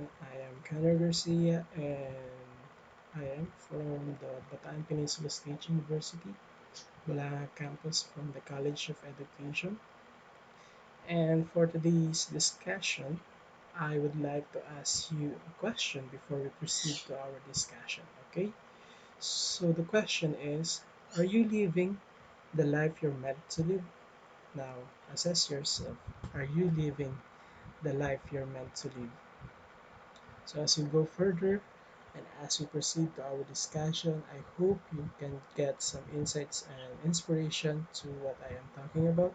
everyone. I am Connor Garcia and I am from the Bataan Peninsula State University, Bulacan campus from the College of Education. And for today's discussion, I would like to ask you a question before we proceed to our discussion, okay? So the question is, are you living the life you're meant to live? Now, assess yourself. Are you living the life you're meant to live? So as we go further and as we proceed to our discussion, I hope you can get some insights and inspiration to what I am talking about.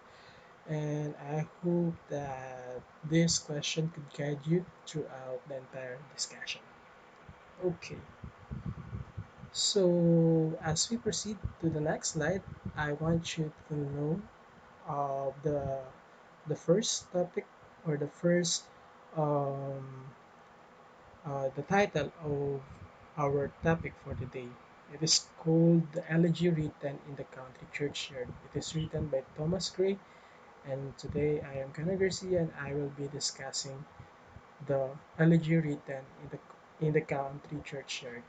And I hope that this question could guide you throughout the entire discussion. Okay, so as we proceed to the next slide, I want you to know the first topic or um, the title of our topic for today. It is called The Elegy Written in the Country Churchyard. It is written by Thomas Gray, and today I am Cana Garcia and I will be discussing the Elegy Written in the Country Churchyard.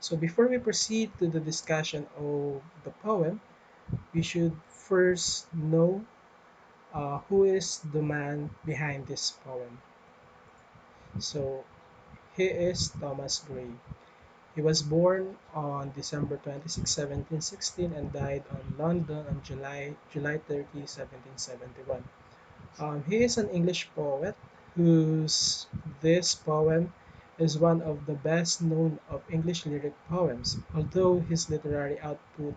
So before we proceed to the discussion of the poem, we should first know who is the man behind this poem. So he is Thomas Gray. He was born on December 26, 1716 and died on London on July 30, 1771. He is an English poet whose this poem is one of the best known of English lyric poems. Although his literary output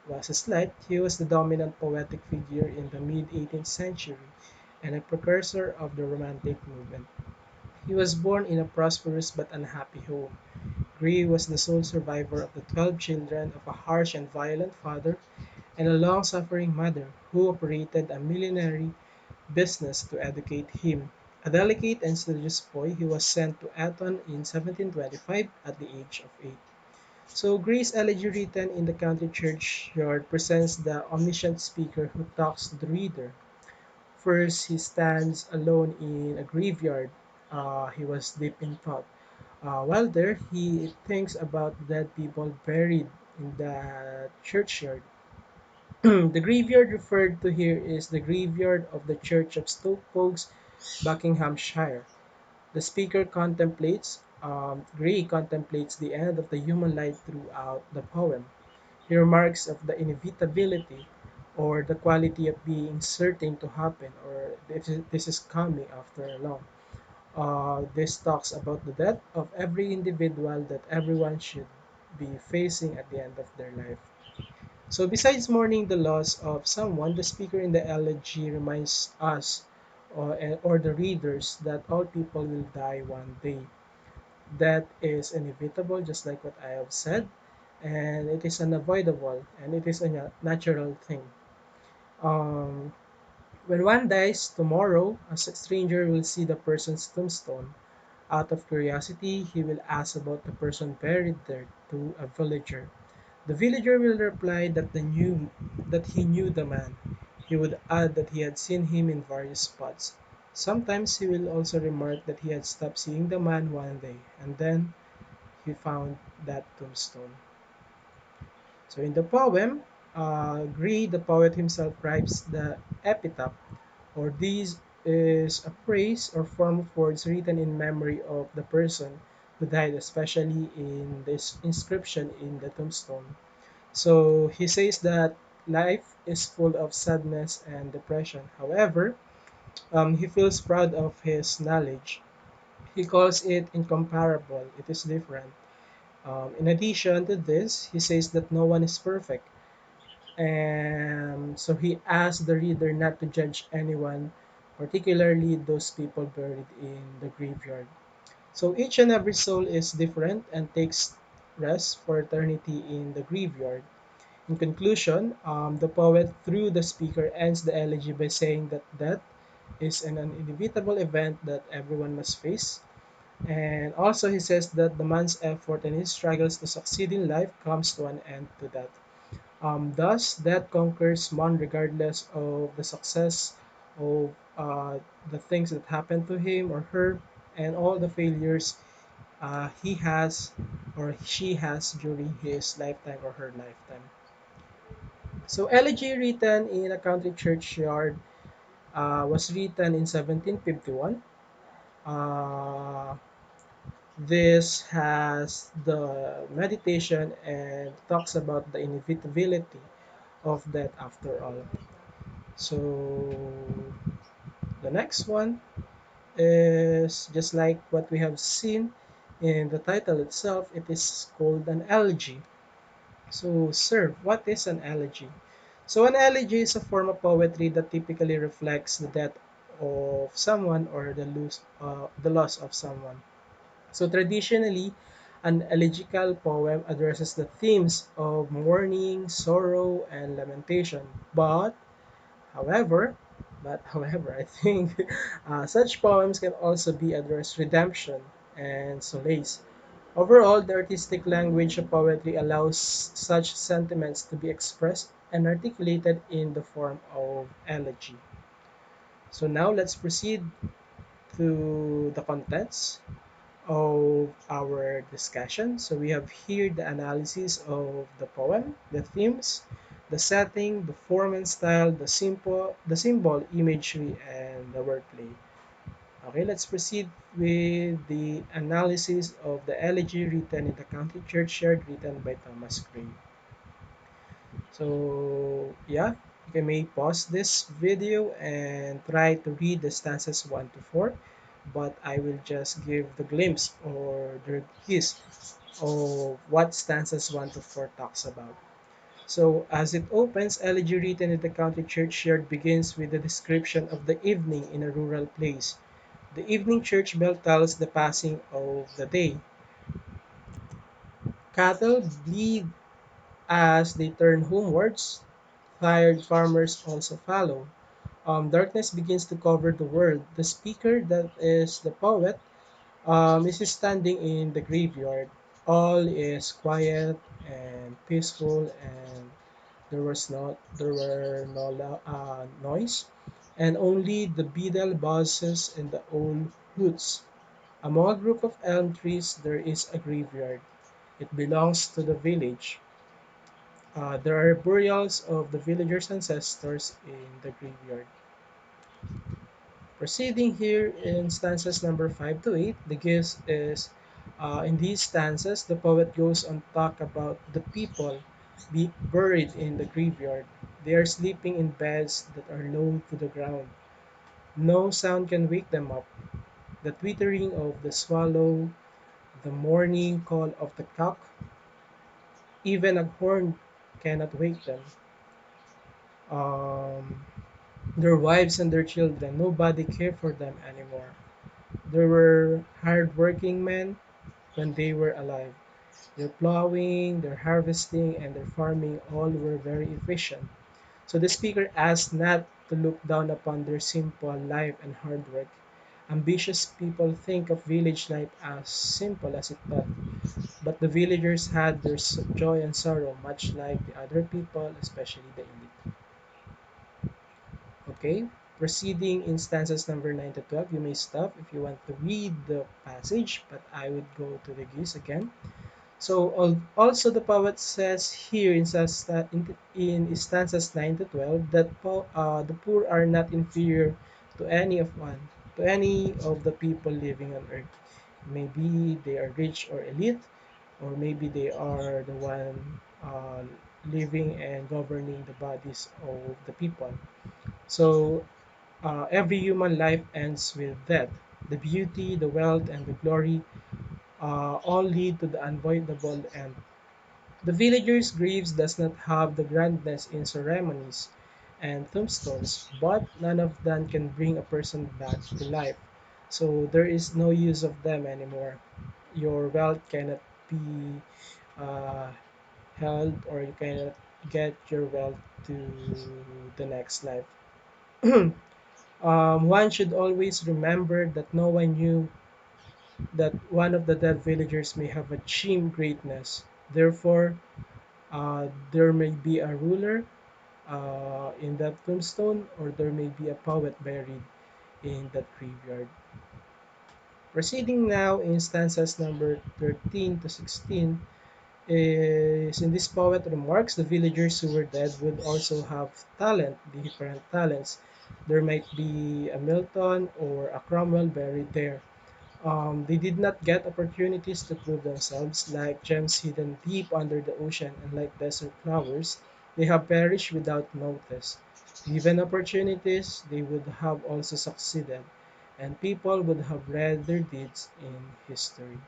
was slight, he was the dominant poetic figure in the mid-18th century and a precursor of the Romantic movement. He was born in a prosperous but unhappy home. Gray was the sole survivor of the 12 children of a harsh and violent father and a long-suffering mother who operated a millinery business to educate him. A delicate and studious boy, he was sent to Eton in 1725 at the age of 8. So Gray's elegy written in the country churchyard presents the omniscient speaker who talks to the reader. First, he stands alone in a graveyard. He was deep in thought. While there, he thinks about dead people buried in the churchyard. The graveyard referred to here is the graveyard of the church of Stoke Poges, Buckinghamshire. The speaker contemplates, Gray contemplates the end of the human life throughout the poem. He remarks of the inevitability or the quality of being certain to happen or this is coming after long. This talks about the death of every individual that everyone should be facing at the end of their life. So, besides mourning the loss of someone, the speaker in the elegy reminds us or the readers that all people will die one day. Death is inevitable, just like what I have said, and it is unavoidable, and it is a natural thing. Um, when one dies tomorrow, a stranger will see the person's tombstone. Out of curiosity, he will ask about the person buried there to a villager. The villager will reply that he knew the man. He would add that he had seen him in various spots. Sometimes he will also remark that he had stopped seeing the man one day, and then he found that tombstone. So in the poem, Gray, the poet himself, writes the epitaph, or this is a praise or form of words written in memory of the person who died, especially in this inscription in the tombstone. So he says that life is full of sadness and depression. However, he feels proud of his knowledge. He calls it incomparable. It is different. In addition to this, he says that no one is perfect. And so he asks the reader not to judge anyone, particularly those people buried in the graveyard. So each and every soul is different and takes rest for eternity in the graveyard. In conclusion, the poet, through the speaker, ends the elegy by saying that death is an inevitable event that everyone must face. And also, he says that the man's effort and his struggles to succeed in life comes to an end to death. Thus, death conquers man regardless of the success of the things that happen to him or her. and all the failures he has or she has during his lifetime or her lifetime. So, Elegy Written in a Country Churchyard was written in 1751. Uh, this has the meditation and talks about the inevitability of death after all. So, the next one is just like what we have seen in the title itself, it is called an elegy. So, sir, what is an elegy? So, an elegy is a form of poetry that typically reflects the death of someone or the loss of someone. So, traditionally, an elegiacal poem addresses the themes of mourning, sorrow, and lamentation. However, however, I think such poems can also be address redemption and solace. Overall, the artistic language of poetry allows such sentiments to be expressed and articulated in the form of elegy. So now let's proceed to the contents of our discussion. So we have here the analysis of the poem, the themes, the setting, the form and style, the symbol, imagery, and the wordplay. Okay, let's proceed with the analysis of the elegy written in the Country Churchyard written by Thomas Gray. So yeah, you may pause this video and try to read the stanzas 1 to 4, but I will just give the glimpse or the gist of what stanzas 1 to 4 talks about. So as it opens, elegy written in the Country Churchyard begins with a description of the evening in a rural place. The evening church bell tells the passing of the day. Cattle bleat as they turn homewards. Tired farmers also follow. Darkness begins to cover the world. The speaker, that is the poet, is standing in the graveyard. All is quiet and peaceful, and there were no noise, and only the beetle buzzes in the old roots. Among a group of elm trees there is a graveyard. It belongs to the village. There are burials of the villagers' ancestors in the graveyard. Proceeding here in stanzas number 5 to 8, the gist is in these stanzas, the poet goes on to talk about the people be buried in the graveyard. They are sleeping in beds that are low to the ground. No sound can wake them up. The twittering of the swallow, the morning call of the cock, even a horn cannot wake them. Um, their wives and their children, nobody cared for them anymore. They were hard-working men when they were alive. Their plowing, their harvesting, and their farming all were very efficient. So the speaker asked not to look down upon their simple life and hard work. Ambitious people think of village life as simple as it thought, but the villagers had their joy and sorrow, much like the other people, especially the elite. Okay, proceeding in stanzas number 9 to 12, you may stop if you want to read the passage, but I would go to the geese again. So also the poet says here in stanzas 9 to 12 that the poor are not inferior to any of the people living on earth. Maybe they are rich or elite, or maybe they are the one living and governing the bodies of the people. So every human life ends with death. The beauty, the wealth, and the glory all lead to the unavoidable end. The villagers' graves does not have the grandness in ceremonies and tombstones, but none of them can bring a person back to life. So there is no use of them anymore. Your wealth cannot be uh, held, or you cannot get your wealth to the next life. One should always remember that no one knew that one of the dead villagers may have achieved greatness. Therefore, there may be a ruler in that tombstone, or there may be a poet buried in that graveyard. Proceeding now in stanzas number 13 to 16 is in this poet remarks the villagers who were dead would also have different talents. There might be a Milton or a Cromwell buried there. They did not get opportunities to prove themselves like gems hidden deep under the ocean and like desert flowers. They have perished without notice. Given opportunities, they would have also succeeded, and people would have read their deeds in history.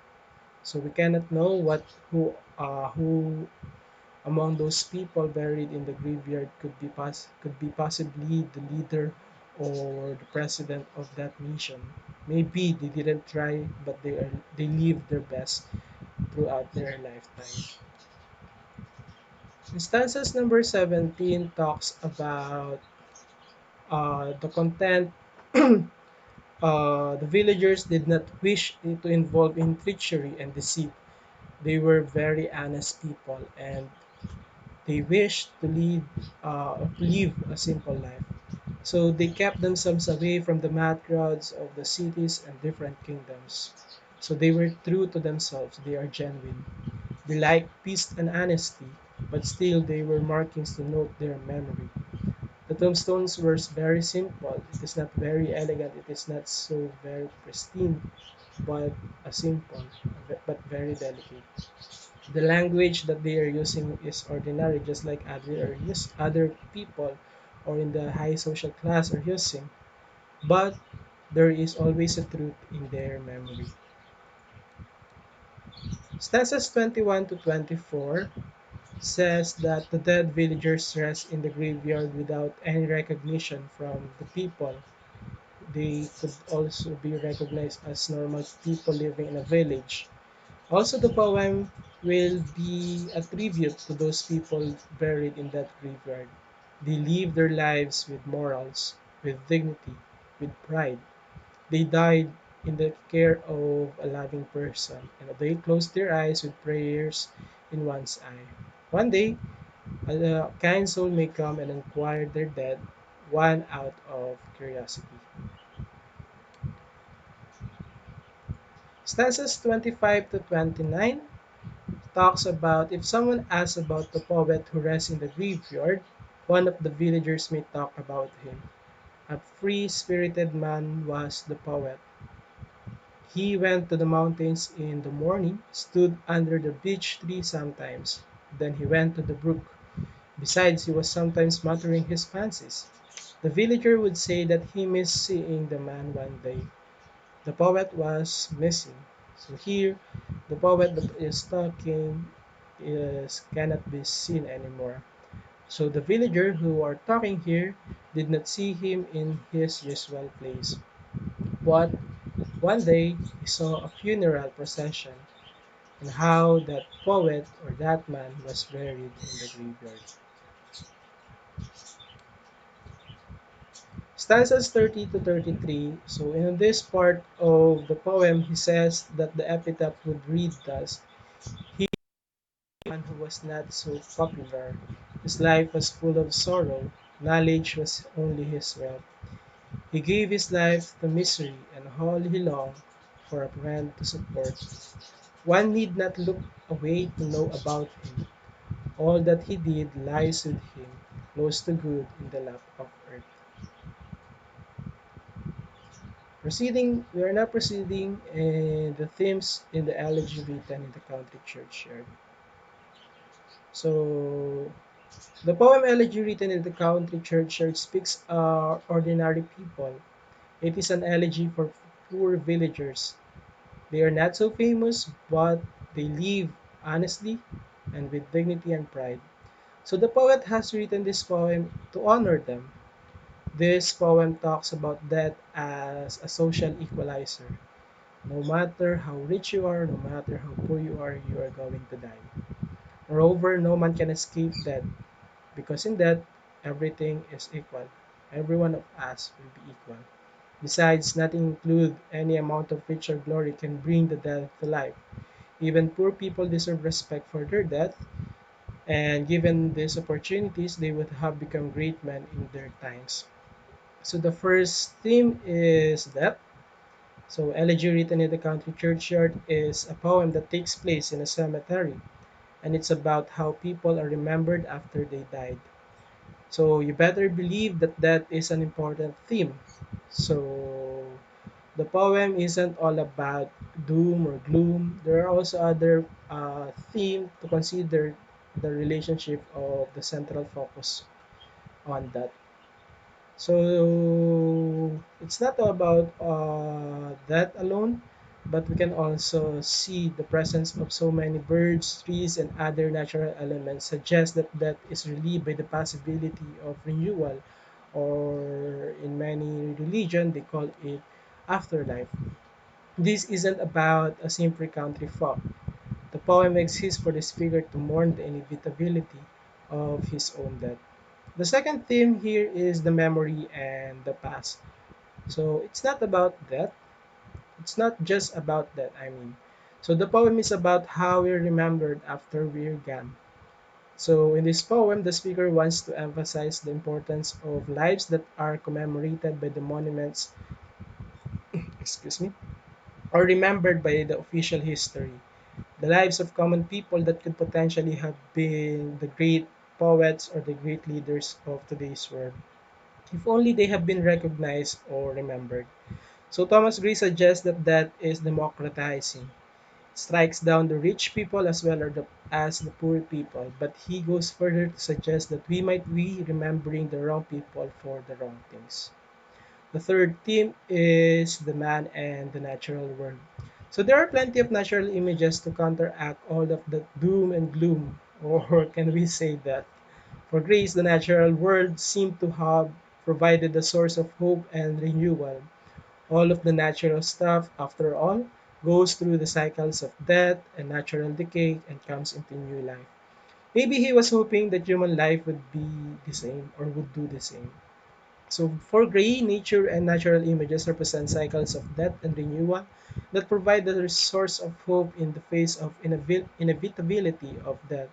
So we cannot know who among those people buried in the graveyard could be possibly the leader or the president of that nation. Maybe they didn't try, but they lived their best throughout their lifetime. Stanzas number 17 talks about the content. The villagers did not wish to involve in treachery and deceit. They were very honest people, and they wished to live a simple life. So they kept themselves away from the mad crowds of the cities and different kingdoms. So they were true to themselves. They are genuine. They liked peace and honesty, but still they were markings to note their memory. The tombstones were very simple. It is not very elegant. It is not so very pristine, but a simple, but very delicate. The language that they are using is ordinary, just like other people or in the high social class are using. But there is always a truth in their memory. Stanzas 21 to 24 says that the dead villagers rest in the graveyard without any recognition from the people. They could also be recognized as normal people living in a village. Also, the poem will be a tribute to those people buried in that graveyard. They live their lives with morals, with dignity, with pride. They died in the care of a loving person, and they closed their eyes with prayers in one's eye. One day, a kind soul may come and inquire their dead, one out of curiosity. Stanzas 25 to 29 talks about if someone asks about the poet who rests in the graveyard, one of the villagers may talk about him. A free spirited man was the poet. He went to the mountains in the morning, stood under the beech tree sometimes. Then he went to the brook. Besides, he was sometimes muttering his fancies. The villager would say that he missed seeing the man one day. The poet was missing. So here, the poet that is talking is cannot be seen anymore. So the villager who are talking here did not see him in his usual place. But one day he saw a funeral procession and how that poet or that man was buried in the graveyard. Stanzas 30 to 33. So in this part of the poem, he says that the epitaph would read thus: he one who was not so popular. His life was full of sorrow. Knowledge was only his wealth. He gave his life to misery, and all he longed for a friend to support. One need not look away to know about him. All that he did lies with him, close to good in the lap of earth. We are now proceeding in the themes in the Elegy Written in the Country Churchyard. So, the poem Elegy Written in the Country Churchyard speaks ordinary people. It is an elegy for poor villagers. They are not so famous, but they live honestly and with dignity and pride. So the poet has written this poem to honor them. This poem talks about death as a social equalizer. No matter how rich you are, no matter how poor you are going to die. Moreover, no man can escape death, because in death, everything is equal. Every one of us will be equal. Besides, nothing include any amount of riches or glory can bring the dead to life. Even poor people deserve respect for their death, and given these opportunities, they would have become great men in their times. So the first theme is death. So, Elegy Written in the Country Churchyard is a poem that takes place in a cemetery, and it's about how people are remembered after they died. So, you better believe that that is an important theme. So, the poem isn't all about doom or gloom. There are also other themes to consider the relationship of the central focus on that. So it's not about that alone, but we can also see the presence of so many birds, trees, and other natural elements suggests that that is relieved by the possibility of renewal, or in many religion they call it afterlife. This isn't about a simple country folk. The poem exists for the speaker to mourn the inevitability of his own death. The second theme here is the memory and the past. So it's not about that. It's not just about that, I mean. So the poem is about how we're remembered after we're gone. So in this poem, the speaker wants to emphasize the importance of lives that are commemorated by the monuments, excuse me, or remembered by the official history. The lives of common people that could potentially have been the great poets or the great leaders of today's world, if only they have been recognized or remembered. So Thomas Gray suggests that that is democratizing. It strikes down the rich people as well as the poor people, but he goes further to suggest that we might be remembering the wrong people for the wrong things. The third theme is the man and the natural world. So there are plenty of natural images to counteract all of the doom and gloom, or can we say that? For Grace, the natural world seemed to have provided a source of hope and renewal. All of the natural stuff, after all, goes through the cycles of death and natural decay and comes into new life. Maybe he was hoping that human life would be the same or would do the same. So for Gray, nature and natural images represent cycles of death and renewal that provide the source of hope in the face of inevitability of death.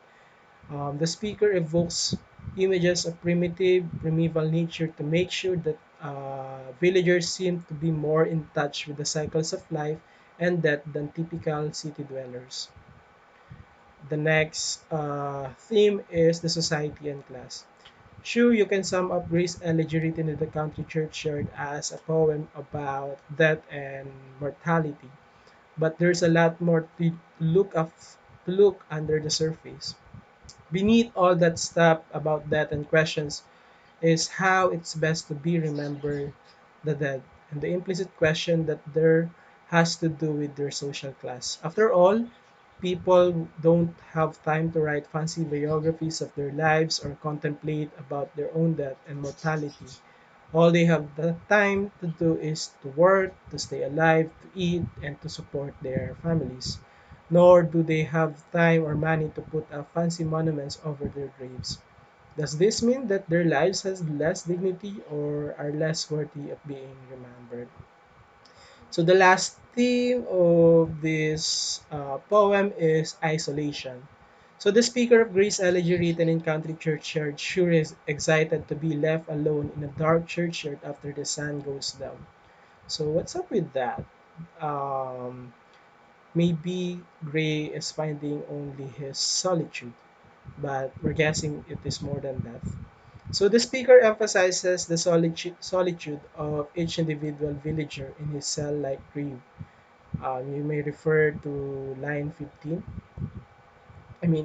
The speaker evokes images of primeval nature to make sure that villagers seem to be more in touch with the cycles of life and death than typical city dwellers. The next theme is the society and class. Sure, you can sum up Grace Elegy Written in the Country Churchyard as a poem about death and mortality, but there's a lot more to look under the surface. Beneath all that stuff about death and questions is how it's best to be remembered the dead, and the implicit question that there has to do with their social class. After all, people don't have time to write fancy biographies of their lives or contemplate about their own death and mortality. All they have the time to do is to work, to stay alive, to eat, and to support their families. Nor do they have time or money to put up fancy monuments over their graves. Does this mean that their lives has less dignity or are less worthy of being remembered? So the last theme of this poem is isolation. So the speaker of Grace Elegy Written in Country Churchyard sure is excited to be left alone in a dark churchyard after the sun goes down. So what's up with that? Um, Maybe Gray is finding only his solitude, but we're guessing it is more than that. So the speaker emphasizes the solitude of each individual villager in his cell-like grave. You may refer to line 15,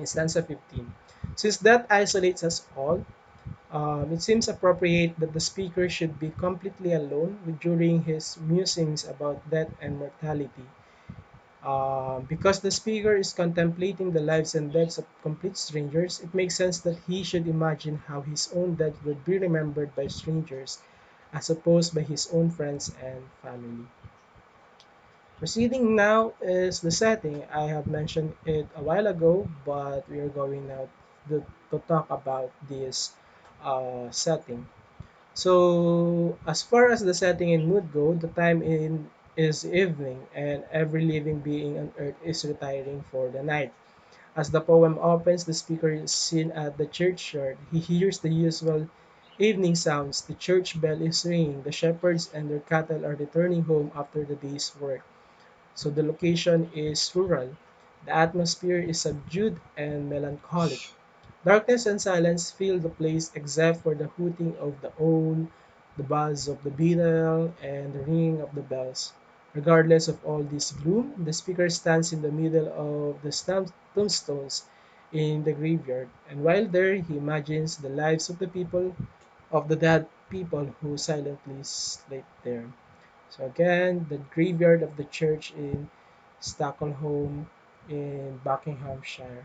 stanza 15. Since that isolates us all, it seems appropriate that the speaker should be completely alone during his musings about death and mortality. Because the speaker is contemplating the lives and deaths of complete strangers, it makes sense that he should imagine how his own death would be remembered by strangers as opposed by his own friends and family. Proceeding now is the setting. I have mentioned it a while ago, but we are going now to talk about this setting. So, as far as the setting and mood go, the time in is evening, and every living being on earth is retiring for the night. As the poem opens, the speaker is seen at the churchyard. He hears the usual Evening sounds, the church bell is ringing, the shepherds and their cattle are returning home after the day's work. So the location is rural. The atmosphere is subdued and melancholic. Darkness and silence fill the place except for the hooting of the owl, the buzz of the beetle, and the ringing of the bells. Regardless of all this gloom, the speaker stands in the middle of the tombstones in the graveyard, and while there he imagines the lives of the people, of the dead people who silently sleep there. So again, the graveyard of the church in Stockholm in Buckinghamshire.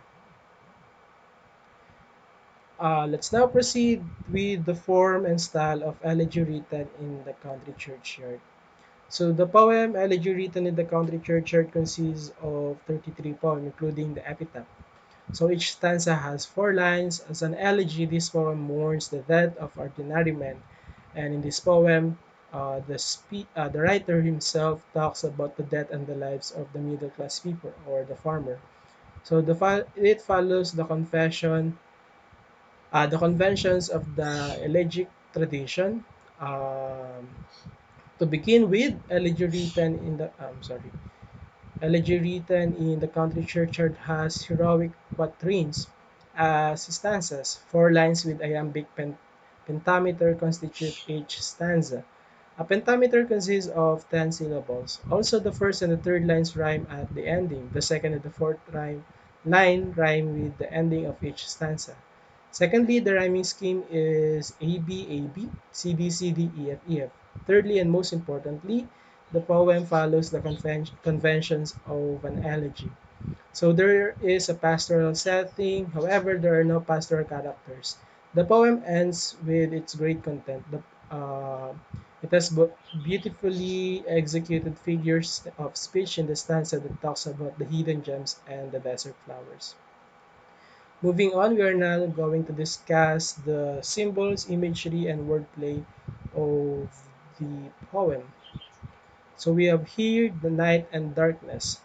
Let's now proceed with the form and style of Elegy Written in the Country Churchyard. So the poem Elegy Written in the Country Churchyard consists of 33 poems, including the epitaph. So each stanza has 4 lines. As an elegy, this poem mourns the death of ordinary men. And in this poem, the writer himself talks about the death and the lives of the middle class people or the farmer. So it follows the conventions of the elegiac tradition. Um, to begin with, elegy written in the country churchyard has heroic quatrains as stanzas. 4 lines with iambic pentameter constitute each stanza. A pentameter consists of 10 syllables. Also, the first and the third lines rhyme at the ending. The second and the fourth line rhyme with the ending of each stanza. Secondly, the rhyming scheme is A-B-A-B, C-D-C-D-E-F-E-F. Thirdly, and most importantly, the poem follows the conventions of an elegy. So there is a pastoral setting, however, there are no pastoral characters. The poem ends with its great content. It has beautifully executed figures of speech in the stanza that talks about the hidden gems and the desert flowers. Moving on, we are now going to discuss the symbols, imagery, and wordplay of the poem. So we have here the night and darkness.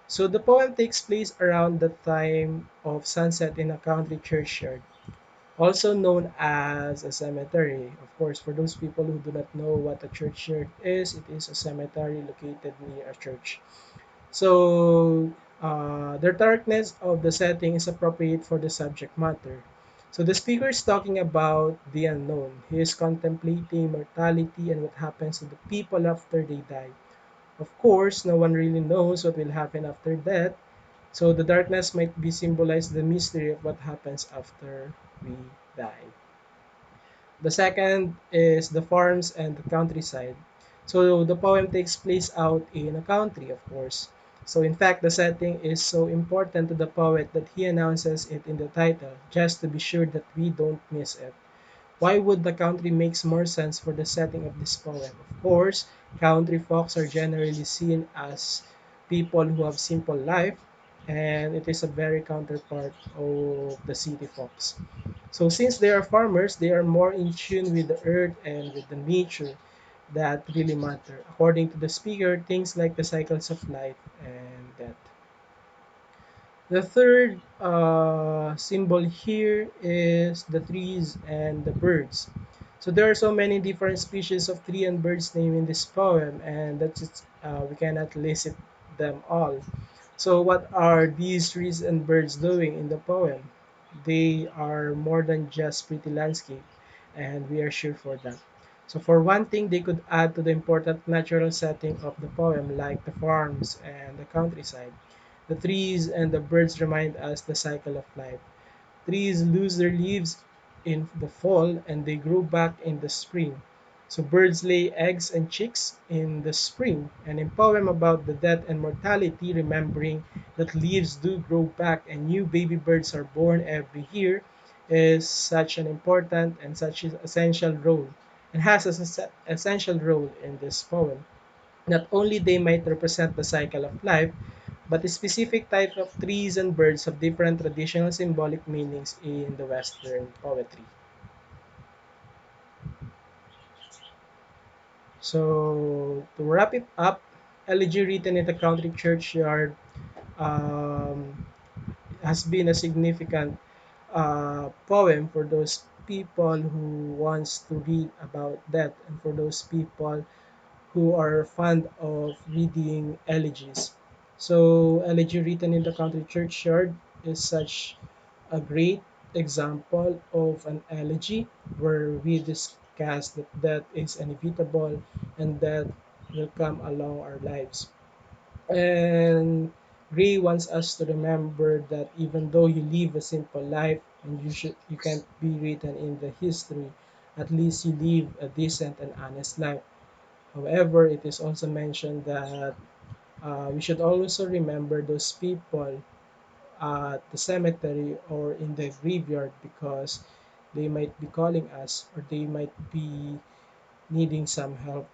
So the poem takes place around the time of sunset in a country churchyard, also known as a cemetery. Of course, for those people who do not know what a churchyard is, it is a cemetery located near a church. So the darkness of the setting is appropriate for the subject matter. So the speaker is talking about the unknown. He is contemplating mortality and what happens to the people after they die. Of course, no one really knows what will happen after death, so the darkness might be symbolized the mystery of what happens after we die. The second is the farms and the countryside. So the poem takes place out in a country, of course. So in fact, the setting is so important to the poet that he announces it in the title, just to be sure that we don't miss it. Why would the country makes more sense for the setting of this poem? Of course, country folks are generally seen as people who have simple life, and it is a very counterpart of the city folks. So since they are farmers, they are more in tune with the earth and with the nature that really matter. According to the speaker, things like the cycles of life and death. The third symbol here is the trees and the birds. So there are so many different species of tree and birds named in this poem, and we cannot list them all. So what are these trees and birds doing in the poem? They are more than just pretty landscape, and we are sure for that. So for one thing, they could add to the important natural setting of the poem, like the farms and the countryside. The trees and the birds remind us the cycle of life. Trees lose their leaves in the fall and they grow back in the spring. So birds lay eggs and chicks in the spring. And in poem about the death and mortality, remembering that leaves do grow back and new baby birds are born every year is such an important and such an essential role and has an essential role in this poem. Not only they might represent the cycle of life, but the specific type of trees and birds have different traditional symbolic meanings in the Western poetry. So, to wrap it up, Elegy Written in the Country Churchyard um, has been a significant poem for those people who wants to read about that, and for those people who are fond of reading elegies. So, Elegy Written in the Country Churchyard is such a great example of an elegy where we discuss that death is inevitable and that will come along our lives. And Gray wants us to remember that even though you live a simple life and you can't be written in the history, at least you live a decent and honest life. However, it is also mentioned that we should also remember those people at the cemetery or in the graveyard because they might be calling us or they might be needing some help.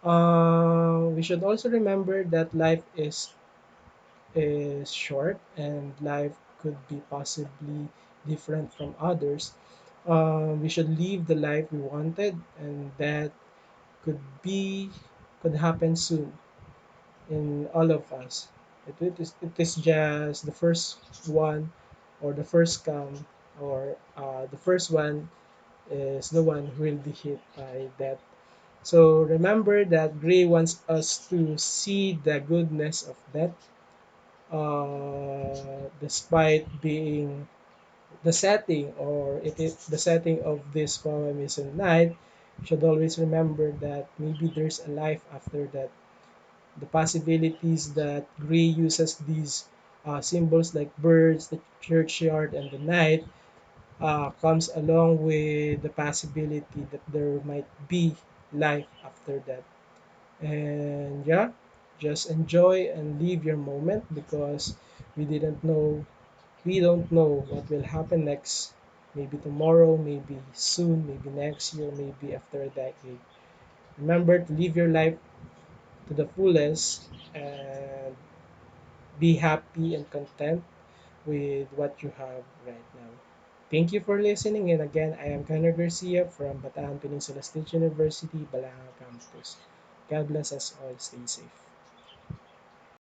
We should also remember that life is short and life could be possibly different from others. We should live the life we wanted, and that could be could happen soon in all of us. It is just the first one or the first come or the first one is the one who will be hit by that. So remember that Gray wants us to see the goodness of death, despite being the setting or it is the setting of this poem is at night. You should always remember that maybe there's a life after that. The possibilities that Gray uses these symbols like birds, the churchyard, and the night comes along with the possibility that there might be life after that. And yeah, just enjoy and live your moment because we didn't know, we don't know what will happen next. Maybe tomorrow, maybe soon, maybe next year, maybe after a decade. Remember to live your life to the fullest and be happy and content with what you have right now. Thank you for listening. And again, I am Connor Garcia from Bataan Peninsula State University, Balanga Campus. God bless us all. Stay safe.